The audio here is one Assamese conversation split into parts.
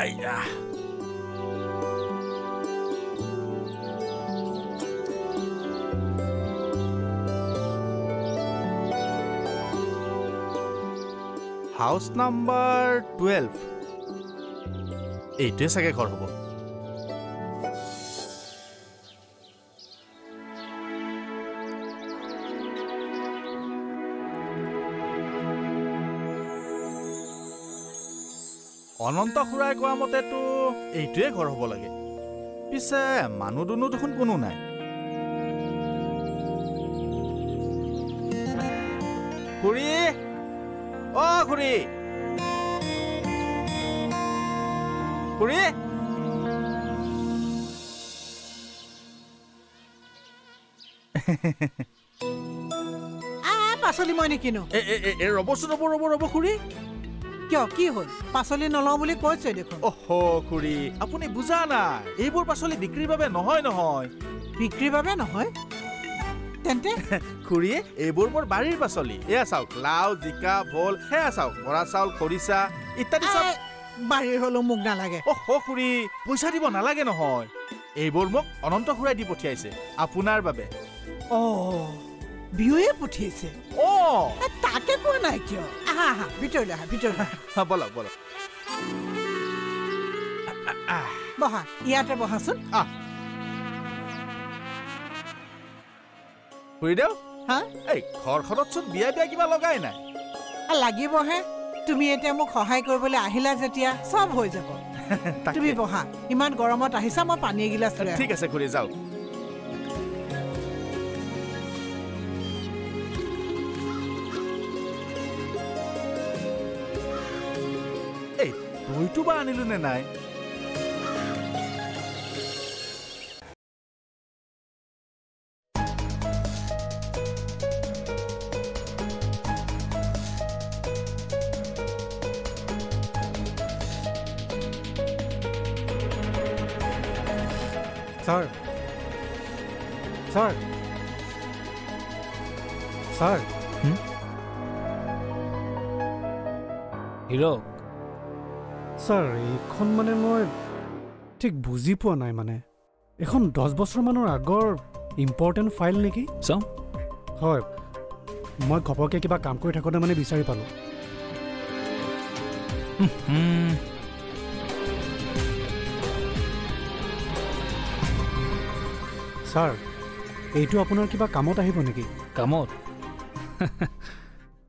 আইয়া হাউস নাম্বাৰ 12 এইটোৱে চাগে ঘৰ হ'ব অনন্ত খুৰাই কোৱা মতেতো এইটোৱে ঘৰ হ'ব লাগে পিছে মানুহ দুনো দেখোন কোনো নাই খুৰী অ খুৰী খুৰী পাচলি মই নিকিনো ৰ'বচোন ৰ'ব খুৰী কিয় কি হ'ল পাচলি নলওঁ বুলি কৈছে দেখোন খুৰী আপুনি বুজা নাই এইবোৰ পাচলি বিক্ৰীৰ বাবে নহয় বিক্ৰীৰ বাবে নহয় তেন্তে খুৰী এইবোৰ মোৰ বাৰীৰ পাচলি এয়া চাওক লাও জিকা ভোল সেয়া চাওক বৰা চাউল খৰিচা ইত্যাদি চব বাৰীৰ হলেও মোক নালাগে খুৰী পইচা দিব নালাগে নহয় এইবোৰ মোক অনন্ত খুৰাই দি পঠিয়াইছে আপোনাৰ বাবে বিহুৱে পঠিয়াইছে তাকে কোৱা নাই কিয় আহা ভিতৰলৈ আহা বলক বহা ইয়াতে বহাচোন খুৰীদেউ এই ঘৰখনতচোন বিয়া কিবা লগাই নাই লাগিবহে তুমি এতিয়া মোক সহায় কৰিবলৈ আহিলা যেতিয়া চব হৈ যাব তুমি বহা ইমান গৰমত আহিছা মই পানী এগিলাচ লৈ ঠিক আছে খুৰী যাওক এই দৈটো বা আনিলো নে নাই স্যাৰ হিৰক স্যাৰ এইখন মানে মই ঠিক বুজি পোৱা নাই মানে এখন 10 বছৰ মানৰ আগৰ ইম্পৰ্টেণ্ট ফাইল নেকি চাও হয় মই ঘপকে কিবা কাম কৰি থাকোঁতে মানে বিচাৰি পালো স্যাৰ এইটো আপোনাৰ কিবা কামত আহিব নেকি কামত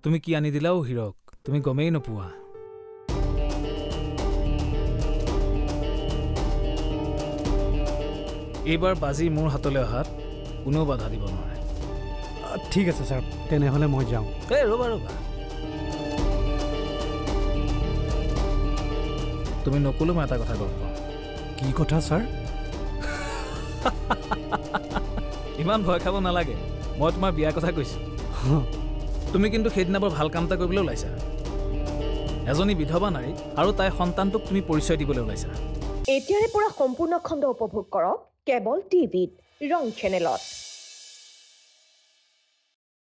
তুমি কি আনি দিলাও হিৰক তুমি গমেই নোপোৱা এইবাৰ বাজি মোৰ হাতলৈ অহাত কোনো বাধা দিব নোৱাৰে ঠিক আছে স্যাৰ তেনেহলে মই যাওঁ ৰ'বা তুমি নকলো মই এটা কথা গম পাওঁ কি কথা স্যার ইমান ভয় খাব নালাগে মই তোমাৰ বিয়াৰ কথা কৈছো তুমি কিন্তু সেইদিনা বৰ ভাল কাম এটা কৰিবলৈ ওলাইছা এজনী বিধৱা নাৰী আৰু তাইৰ সন্তানটোক তুমি পৰিচয় দিবলৈ ওলাইছা এতিয়াৰে পৰা সম্পূৰ্ণ খণ্ড উপভোগ কৰক কেবল টিভিত ৰং চেনেলত